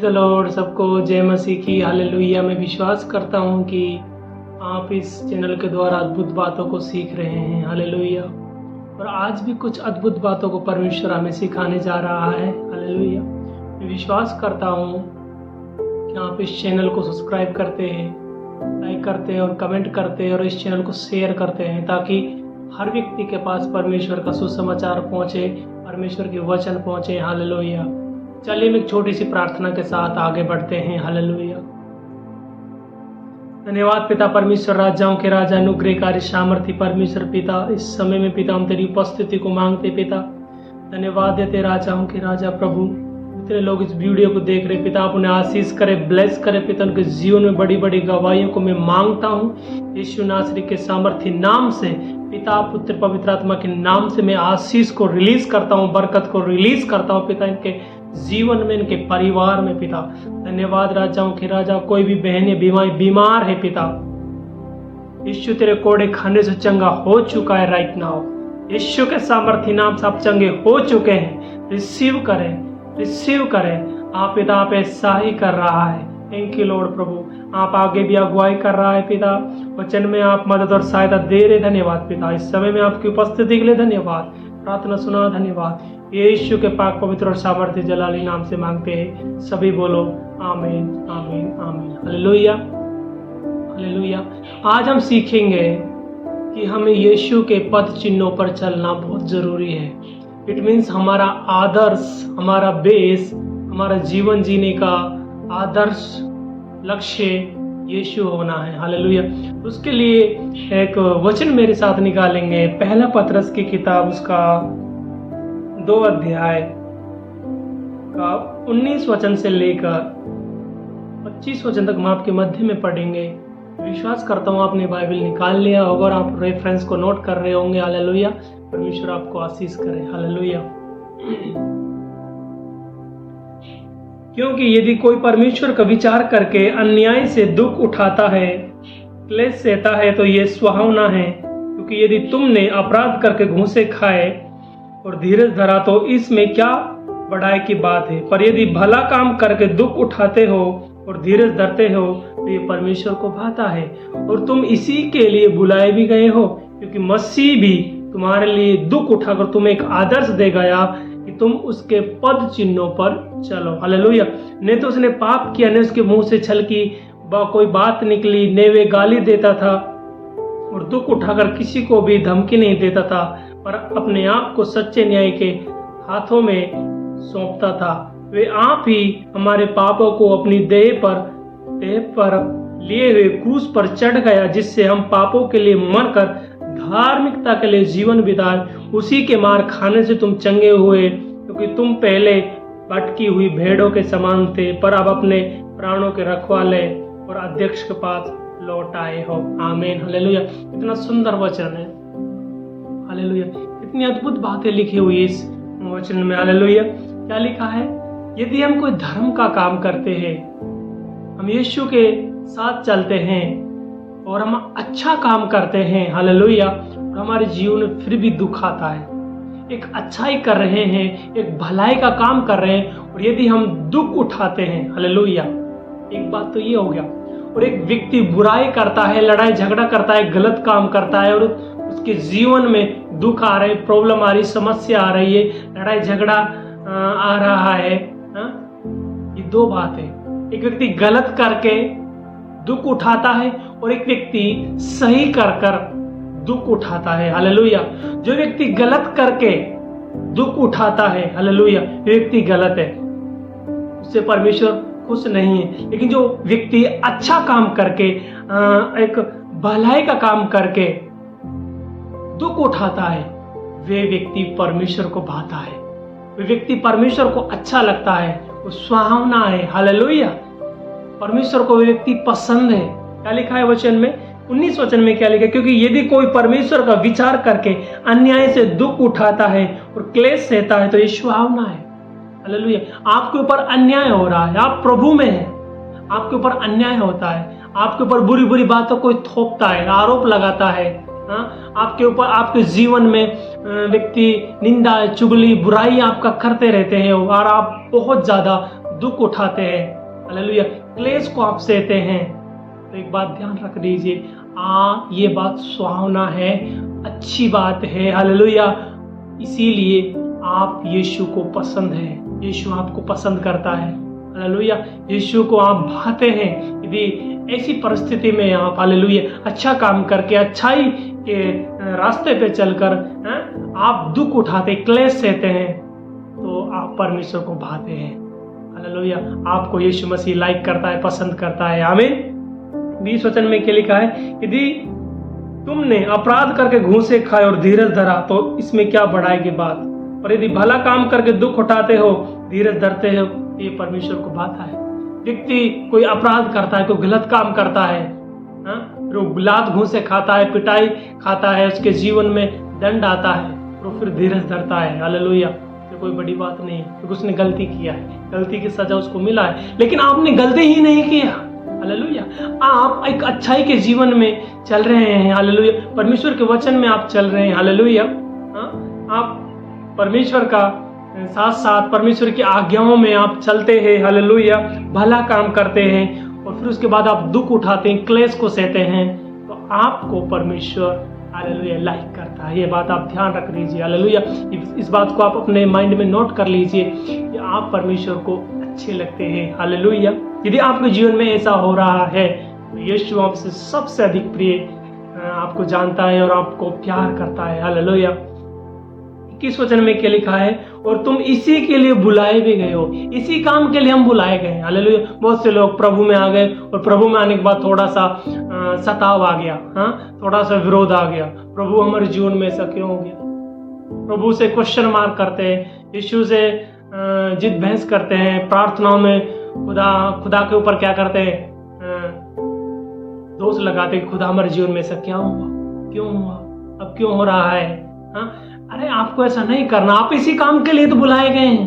Praise the Lord. सबको जय मसीह की हालेलुया। मैं विश्वास करता हूँ कि आप इस चैनल के द्वारा अद्भुत बातों को सीख रहे हैं। हालेलुया। और आज भी कुछ अद्भुत बातों को परमेश्वर हमें सिखाने जा रहा है। हालेलुया। मैं विश्वास करता हूँ कि आप इस चैनल को सब्सक्राइब करते हैं, लाइक करते हैं और कमेंट करते हैं और इस चैनल को शेयर करते हैं, ताकि हर व्यक्ति के पास परमेश्वर का सुसमाचार पहुँचे, परमेश्वर के वचन पहुँचे। हालेलुया। चलिए हम एक छोटी सी प्रार्थना के साथ आगे बढ़ते हैं। हालेलुया। धन्यवाद पिता परमेश्वर, राजाओं के राजा, अनुग्रहकारी सामर्थी परमेश्वर पिता, इस समय में पिता हम तेरी उपस्थिति को मांगते पिता। धन्यवाद देते राजाओं के राजा प्रभु। इतने लोग इस वीडियो को देख रहे पिता, आप उन्हें आशीष करे, ब्लेस करे पिता। उनके जीवन में बड़ी बड़ी गवाहियों को मैं मांगता हूँ यीशु नासरी के सामर्थी नाम से पिता, पुत्र पवित्र आत्मा के नाम से मैं आशीष को रिलीज करता हूँ, बरकत को रिलीज करता हूँ पिता, इनके जीवन में, इनके परिवार में पिता। धन्यवाद राजाओं के राजा। कोई भी बहन या बीमार है पिता, यीशु तेरे कोड़े खाने से चंगा हो चुका है राइट नाउ। यीशु के सामर्थी नाम से आप चंगे हो चुके हैं। रिसीव करें, रिसीव करें। आप पिता, आप ऐसा ही कर रहा है। थैंक यू लॉर्ड प्रभु। आप आगे भी अगुवाई कर रहा है पिता, वचन में आप मदद और सहायता दे रहे। धन्यवाद पिता। इस समय में आपकी उपस्थिति के लिए धन्यवाद। प्रार्थना सुना, धन्यवाद। यीशु के पाक पवित्र और सामर्थ्य जलाली नाम से मांगते हैं। सभी बोलो आमीन, आमीन, आमीन। Hallelujah, hallelujah. आज हम सीखेंगे कि हमें यीशु के पद चिन्हों पर चलना बहुत जरूरी है। इट मीन्स हमारा आदर्श, हमारा बेस, हमारा जीवन जीने का आदर्श लक्ष्य यीशु होना है। हालेलुया। उसके लिए एक वचन मेरे साथ निकालेंगे। पहला पतरस की किताब, उसका 2 अध्याय का 19 वचन से लेकर 25 वचन तक हम आपके मध्य में पढ़ेंगे। विश्वास करता हूँ आपने बाइबल निकाल लिया होगा और आप रेफरेंस को नोट कर रहे होंगे। हालेलुया। परमेश्वर आपको आशीष करे। हालेलुया। क्योंकि यदि कोई परमेश्वर का विचार करके अन्याय से दुख उठाता है, क्लेश सहता है, तो ये सुहावना है। क्योंकि यदि तुमने अपराध करके घूंसे खाए और धीरज धरा, तो इसमें क्या बड़ाई की बात है। पर यदि भला काम करके दुख उठाते हो और धीरज धरते हो, तो ये परमेश्वर को भाता है। और तुम इसी के लिए बुलाए भी गए हो, क्योंकि मसीह भी तुम्हारे लिए दुख उठाकर तुम्हें एक आदर्श दे गया कि तुम उसके पद चिन्हों पर चलो। हालेलुया। नहीं तो उसने पाप किया, नहीं उसके मुंह से छल की कोई बात निकली, नहीं वे गाली देता था और दुख उठाकर किसी को भी धमकी नहीं देता था, पर अपने आप को सच्चे न्याय के हाथों में सौंपता था। वे आप ही हमारे पापों को अपनी देह पर लिए हुए क्रूस पर चढ़ गया, जिससे हम पापों के लिए मरकर धार्मिकता के लिए जीवन बिताए। उसी के मार खाने से तुम चंगे हुए, क्योंकि तुम पहले भटकी हुई भेड़ों के समान थे, पर अब अपने प्राणों के रखवाले और अध्यक्ष के पास लौट आए हो। आमीन। हालेलुया। इतना सुंदर वचन है। हालेलुया। इतनी अद्भुत बातें लिखी हुई इस वचन में। हालेलुया। क्या लिखा है? यदि हम कोई धर्म का काम करते हैं, हम यीशु के साथ चलते हैं और हम अच्छा काम करते हैं, हालेलुया, और हमारे जीवन में फिर भी दुख आता है, एक अच्छाई कर रहे हैं, एक भलाई का काम कर रहे हैं, और यदि हम दुख उठाते हैं, हालेलुया, एक बात तो ये हो गया। और एक व्यक्ति बुराई करता है, लड़ाई झगड़ा करता है, गलत काम करता है और उसके जीवन में दुख आ रहे, प्रॉब्लम आ रही, समस्या आ रही है, लड़ाई झगड़ा आ रहा है। ये 2 बात है। एक व्यक्ति गलत करके दुख उठाता है और एक व्यक्ति सही कर दुख उठाता है। हालेलुया। जो व्यक्ति गलत करके दुख उठाता है, हालेलुया, व्यक्ति गलत है, उससे परमेश्वर खुश नहीं है। लेकिन जो व्यक्ति अच्छा काम करके, एक भलाई का काम करके दुख उठाता है, वे व्यक्ति परमेश्वर को भाता है, वे व्यक्ति परमेश्वर को अच्छा लगता है, वो सुहावना है। हालेलुया। परमेश्वर को वे व्यक्ति पसंद है। क्या लिखा है वचन में? 19 वचन में क्या लिखा है? क्योंकि यदि कोई परमेश्वर का विचार करके अन्याय से दुख उठाता है और क्लेश सहता है, तो ये सुहावना है। हालेलुया। आपके ऊपर अन्याय हो रहा है, आप प्रभु में हैं, आपके ऊपर अन्याय होता है, आपके ऊपर बुरी बुरी बातों को थोपता है, आरोप लगाता है, आपके ऊपर, आपके जीवन में व्यक्ति निंदा, चुगली, बुराई आपका करते रहते हैं और आप बहुत ज्यादा दुख उठाते हैं, हालेलुया, क्लेश को आप सहते हैं, तो एक बात ध्यान रख लीजिए, ये बात सुहावना है, अच्छी बात है, हालेलुया। इसीलिए आप यीशु को पसंद है, यीशु आपको पसंद करता है, हालेलुया। यीशु को आप भाते हैं। यदि ऐसी परिस्थिति में आप, हालेलुया, अच्छा काम करके, अच्छाई के रास्ते पे चलकर आप दुख उठाते, क्लेश सहते हैं, तो आप परमेश्वर को भाते हैं, हालेलुया। आपको यीशु मसीह लाइक करता है, पसंद करता है, आमीन। 20 वचन में क्या लिखा है, यदि तुमने अपराध करके घूंसे खाए और धीरज धरा तो इसमें क्या बढ़ाएगी बात, और यदि भला काम करके दुख उठाते हो, धीरज धरते हो, ये परमेश्वर को भाता है। व्यक्ति कोई अपराध करता है, कोई गलत काम करता है, लात घूंसे खाता है, पिटाई खाता है, उसके जीवन में दंड आता है, तो फिर धीरज धरता है, हालेलुया। ये कोई बड़ी बात नहीं, क्योंकि उसने गलती किया है, गलती की सजा उसको मिला है, लेकिन आपने गलती ही नहीं किया, हालेलुया। आप एक अच्छाई के जीवन में चल रहे हैं, हालेलुया। परमेश्वर के वचन में आप चल रहे हैं, हालेलुया। आप परमेश्वर का साथ साथ परमेश्वर की आज्ञाओं में आप चलते हैं, हालेलुया, भला काम करते हैं, और फिर उसके बाद आप दुख उठाते हैं, क्लेश को सहते हैं, तो आपको परमेश्वर, हालेलुया, लाइक करता है। ये बात आप ध्यान रख लीजिए, हालेलुया। इस बात को आप अपने माइंड में नोट कर लीजिए कि आप परमेश्वर को अच्छे लगते हैं, हालेलुया। यदि आपके जीवन में ऐसा हो रहा है तो यीशु आपसे सबसे अधिक प्रिय, आपको जानता है और आपको प्यार करता है, हालेलुया। 21 वचन में क्या लिखा है, और तुम इसी के लिए बुलाए भी गए हो, इसी काम के लिए हम बुलाए गए, हालेलुया। बहुत से लोग प्रभु में आ गए और प्रभु में आने के बाद थोड़ा सा सताव आ गया, थोड़ा सा विरोध आ गया, प्रभु हमारे जीवन में ऐसा क्यों हो गया, प्रभु से क्वेश्चन मार्क करते हैं, यीशु से जिद बहस करते हैं, प्रार्थनाओं में खुदा के ऊपर क्या करते हैं, दोष लगाते हैं, खुदा हमारे जीवन में ऐसा क्या हुआ, क्यों हुआ, अब क्यों हो रहा है। अरे आपको ऐसा नहीं करना, आप इसी काम के लिए तो बुलाए गए हैं,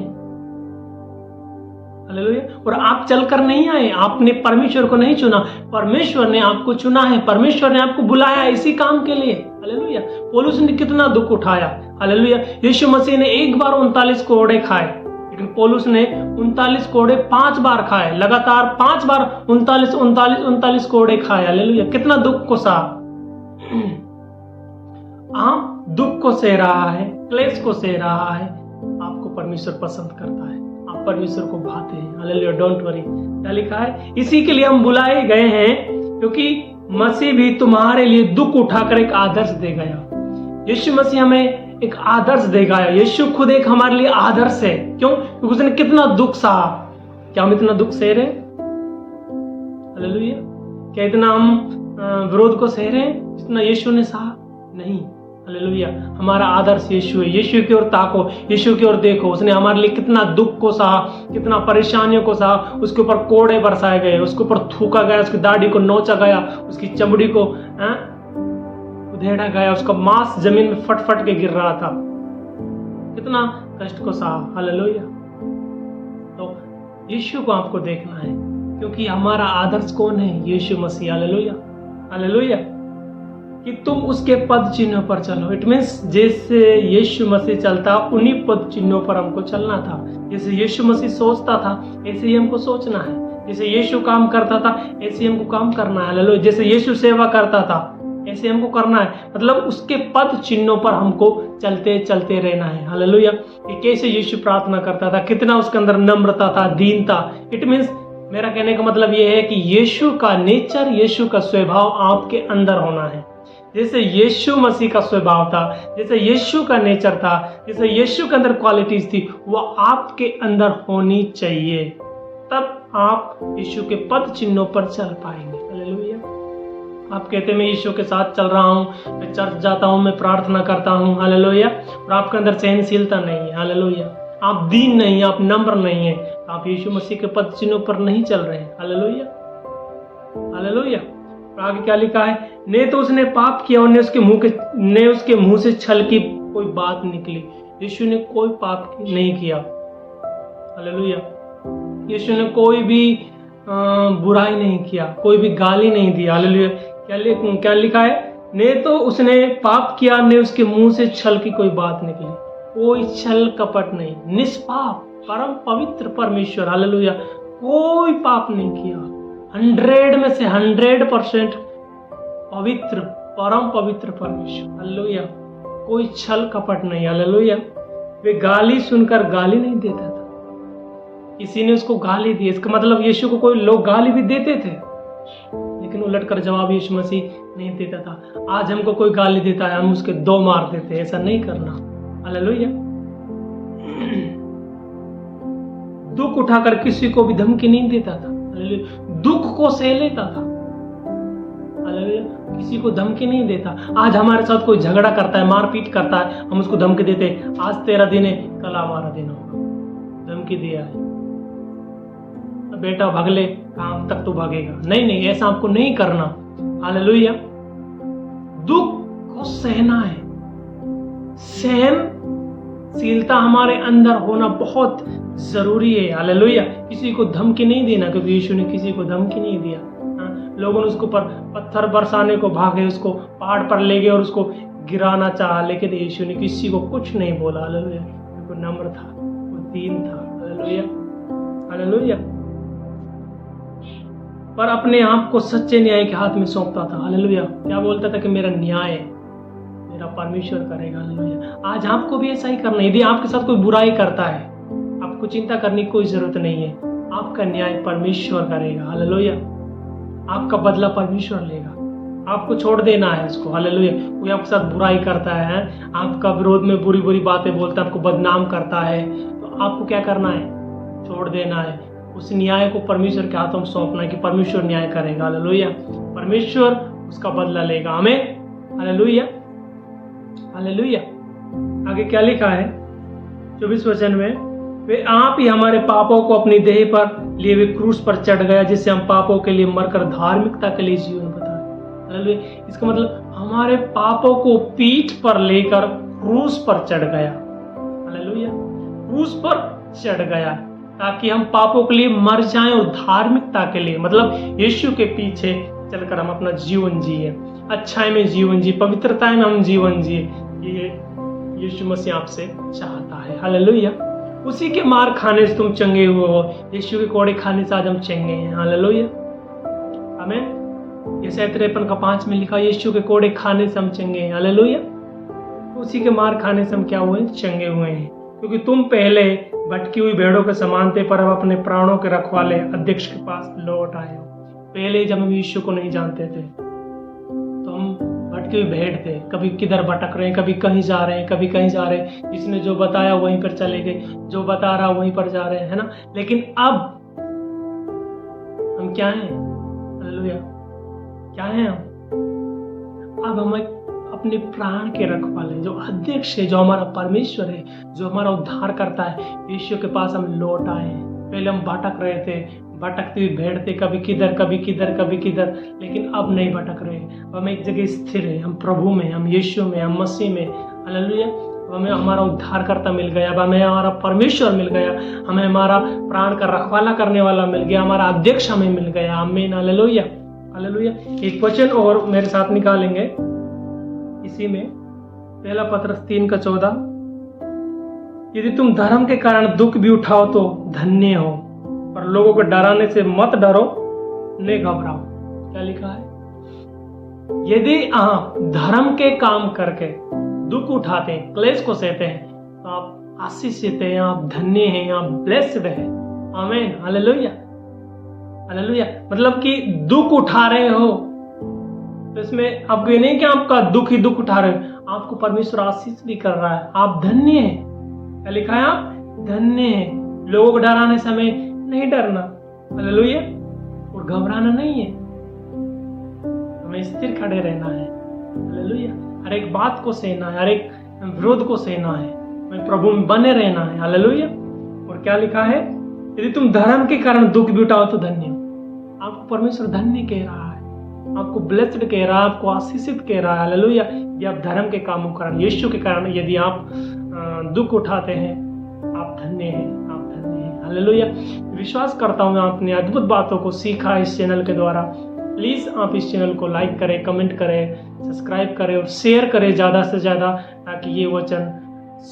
हालेलुया। और आप चलकर नहीं आए, आपने परमेश्वर को नहीं चुना, परमेश्वर ने आपको चुना है, परमेश्वर ने आपको बुलाया इसी काम के लिए, हालेलुया। पौलुस ने कितना दुख उठाया, हालेलुया। यीशु मसीह ने एक बार 39 कोड़े खाए, लेकिन पौलुस ने 39 कोड़े 5 बार खाए, लगातार 5 बार 39 कोड़े खाए, हालेलुया। कितना दुख को सहा। आप दुख को सह रहा है, क्लेश को सह रहा है, आपको परमेश्वर पसंद करता है, आप परमेश्वर को भाते हैं, हालेलुया। डोंट वरी, क्या लिखा है, इसी के लिए हम बुलाए गए हैं, क्योंकि मसीह भी तुम्हारे लिए दुख उठाकर एक आदर्श दे गया। यीशु मसीह हमें एक आदर्श दे गया, यीशु खुद एक हमारे लिए आदर्श है। क्यों? क्योंकि उसने कितना दुख सहा। क्या हम इतना दुख सह रहे हैं, हालेलुया? क्या इतना हम विरोध को सह रहे हैं जितना यीशु ने सहा? नहीं, हालेलुया। हमारा आदर्श यीशु है, यीशु की ओर ताको, यीशु की ओर देखो, उसने हमारे लिए कितना दुख को सहा, कितना परेशानियों को सहा, उसके ऊपर कोड़े बरसाए गए, उसके ऊपर थूका गया, उसकी दाढ़ी को नोचा गया, उसकी चमड़ी को उधेड़ा गया, उसका मांस जमीन में फट फट के गिर रहा था, कितना कष्ट को सहा, हालेलुया। तो यीशु को आपको देखना है, क्योंकि हमारा आदर्श कौन है? यीशु मसीह, हालेलुया, हालेलुया। कि तुम उसके पद चिन्हों पर चलो। इट मीन्स जैसे यीशु मसीह चलता, उन्हीं पद चिन्हों पर हमको चलना था। जैसे यीशु मसीह सोचता था, ऐसे ही हमको सोचना है। जैसे यीशु काम करता था, ऐसे ही हमको काम करना है, हालेलुया। जैसे यीशु सेवा करता था, ऐसे हमको करना है। मतलब उसके पद चिन्हों पर हमको चलते चलते रहना है, हालेलुया। कि कैसे यीशु प्रार्थना करता था, कितना उसके अंदर नम्रता था, दीन था। इट मीन्स मेरा कहने का मतलब यह है कि यीशु का नेचर, यीशु का स्वभाव आपके अंदर होना है। जैसे यीशु मसीह का स्वभाव था, जैसे यीशु का नेचर था, जैसे यीशु के अंदर क्वालिटीज थी, वो आपके अंदर होनी चाहिए। तब आप यीशु के पद चिन्हों पर चल पाएंगे, हालेलुया। आप कहते हैं मैं यीशु के साथ चल रहा हूँ, मैं चर्च जाता हूँ, मैं प्रार्थना करता हूँ, हालेलुया, और आपके अंदर सहनशीलता नहीं है, हालेलुया। आप दीन नहीं है, आप नम्र नहीं है, आप यीशु मसीह के पद चिन्हों पर नहीं चल रहे हैं, हालेलुया, हालेलुया। आगे क्या लिखा है? ने तो उसने पाप किया और ने उसके मुंह से छल की कोई बात निकली। यीशु ने कोई पाप नहीं किया, हालेलुया। यीशु ने कोई भी बुराई नहीं किया, कोई भी गाली नहीं दी, हालेलुया। क्या लिखा है? ने तो उसने पाप किया, ने उसके मुंह से छल की कोई बात निकली। कोई छल कपट नहीं, निष्पाप, परम पवित्र परमेश्वर, हालेलुया, कोई पाप नहीं किया, 100 में से 100% पवित्र, परम पवित्र परमेश्वर, हालेलुया, कोई छल कपट नहीं, हालेलुया। वे गाली सुनकर गाली नहीं देता था, किसी ने उसको गाली दी, इसका मतलब यीशु को कोई लोग गाली भी देते थे, लेकिन उलटकर जवाब यीशु मसीह नहीं देता था। आज हमको कोई गाली देता है, हम उसके 2 मार देते हैं, ऐसा नहीं करना, हालेलुया। दुख उठाकर किसी को भी धमकी नहीं देता था, हालेलुया, दुख को सह लेता था, हालेलुया, किसी को धमकी नहीं देता। आज हमारे साथ कोई झगड़ा करता है, मारपीट करता है, हम उसको धमकी देते हैं, आज तेरा दिन है, कल हमारा दिन होगा, धमकी दिया है, बेटा भगले, काम तक तो भागेगा, नहीं नहीं, ऐसा आपको नहीं करना, हालेलुया। दुख को सहना है, सहनशीलता हमारे अंदर होना बहुत जरूरी है, हालेलुया। किसी को धमकी नहीं देना, क्योंकि यीशु ने किसी को धमकी नहीं दिया। लोगों ने उसको पर पत्थर बरसाने को भागे, उसको पहाड़ पर ले गए और उसको गिराना चाहा, लेकिन यीशु ने किसी को कुछ नहीं बोला, हालेलुया। वो नम्र था, वो दीन था, हालेलुया, हालेलुया। पर अपने आप को सच्चे न्याय के हाथ में सौंपता था, हालेलुया। क्या बोलता था कि मेरा न्याय मेरा परमेश्वर करेगा, हालेलुया। आज आपको भी ऐसा ही करना है। यदि आपके साथ कोई बुराई करता है, आपको चिंता करने की कोई जरूरत नहीं है, आपका न्याय परमेश्वर करेगा, हालेलुया। आपका बदला परमेश्वर लेगा, आपको छोड़ देना है उसको, हालेलुया। कोई आपके साथ बुराई करता है, आपका विरोध में बुरी बुरी बातें बोलता है, आपको बदनाम करता है, तो आपको क्या करना है? छोड़ देना है। उस न्याय को परमेश्वर के हाथों में सौंपना है कि परमेश्वर न्याय करेगा, हालेलुया। परमेश्वर उसका बदला लेगा, आमीन, हालेलुया, हालेलुया। आगे क्या लिखा है 24 वचन में, वे आप ही हमारे पापों को अपनी देह पर लिए वे क्रूस पर चढ़ गया, जिससे हम पापों के लिए मरकर धार्मिकता के लिए जीवन बताए, हालेलुया। इसका मतलब हमारे पापों को पीठ पर लेकर क्रूस पर चढ़ गया, हालेलुया, क्रूस पर चढ़ गया, ताकि हम पापों के लिए मर जाएं और धार्मिकता के लिए, मतलब यीशु के पीछे चलकर हम अपना जीवन जिए, अच्छाई में जीवन जिए, पवित्रता में हम जीवन जिए। ये यीशु मसीह आपसे चाहता है, हालेलुया। उसी के मार खाने से तुम चंगे हुए हो, यीशु के कोड़े खाने से आज हम चंगे हैं, हालेलुया, आमीन। यशायाह 53:5 में लिखा, यीशु के कोड़े खाने से हम चंगे हैं, हालेलुया। उसी के मार खाने से हम क्या हुए? चंगे हुए हैं। क्योंकि तुम पहले भटकी हुई भेड़ों के समान थे, पर अब अपने प्राणों के रखवाले अध्यक्ष के पास लौट आए हो। पहले जब हम यीशु को नहीं जानते थे तो हम भटकी हुई भेड़ थे, कभी किधर भटक रहे हैं, कभी कहीं जा रहे हैं, कभी कहीं जा रहे हैं, जिसने जो बताया वहीं पर चले गए, जो बता रहा वहीं पर जा रहे हैं, है ना। लेकिन अब हम क्या हैं? हालेलुया, क्या हैं हम? अब हम अपने प्राण के रखवाले, जो अध्यक्ष है, जो हमारा परमेश्वर है, जो हमारा उद्धार करता है, यीशु के पास हम लौट आए हैं। पहले हम भटक रहे थे, भटकती हुई भेड़ थे, कभी किधर कभी किधर कभी किधर, लेकिन अब नहीं भटक रहे। हम एक जगह स्थिर है, हम प्रभु में, हम यीशु में, हम मसीह में, हालेलुया। हमें हमारा उद्धारकर्ता मिल गया, अब हमें हमारा परमेश्वर मिल गया, हमें हमारा प्राण का रखवाला करने वाला मिल गया, हमारा अध्यक्ष हमें मिल गया, आमीन, हालेलुया, हालेलुया। एक वचन और मेरे साथ निकालेंगे इसी में, पहला पत्रस 3:14, यदि तुम धर्म के कारण दुख भी उठाओ तो धन्य हो, पर लोगों को डराने से मत डरो, न घबराओ। क्या लिखा है? यदि आप धर्म के काम करके दुख उठाते हैं, क्लेश को सहते हैं, तो आप आशीषित हैं, आप धन्य हैं, आप ब्लेस्ड हैं, आमीन, हालेलुया, हालेलुया। मतलब कि दुख उठा रहे हो तो इसमें आपको ये नहीं कि आपका दुख ही दुख उठा रहे हो, आपको परमेश्वर आशीष भी कर रहा है, आप धन्य हैं। क्या लिखा है? आप धन्य हैं। लोगों को डराने समय नहीं डरना, हालेलुया, और घबराना नहीं है, हमें स्थिर खड़े रहना है, हालेलुया। हर एक बात को सहना है, हर एक विरोध को सहना है, हमें प्रभु में बने रहना है, हालेलुया। और क्या लिखा है? यदि तुम धर्म के कारण दुख भी उठाओ तो धन्य हो। आपको परमेश्वर धन्य कह रहा है, आपको ब्लेस्ड कह रहा है, आपको आशीषित कह रहा है, हालेलुया। यदि आप धर्म के कामों के कारण, यीशु के कारण यदि आप दुख उठाते हैं, आप धन्य हैं, आप धन्य हैं, हालेलुया। विश्वास करता हूँ आपने अद्भुत बातों को सीखा इस चैनल के द्वारा। प्लीज आप इस चैनल को लाइक करें, कमेंट करें, सब्सक्राइब करें और शेयर करें ज़्यादा से ज़्यादा, ताकि ये वचन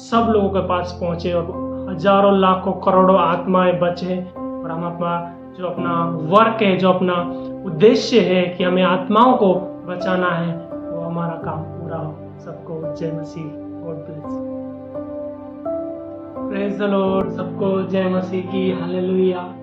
सब लोगों के पास पहुँचे और हजारों लाखों करोड़ों आत्माएं बचे और हम अपना वर्क है, जो अपना उद्देश्य है कि हमें आत्माओं को बचाना है, वो हमारा काम पूरा हो। सबको जय मसीह। God bless. Praise the Lord. सबको जय मसीह की। हालेलुया।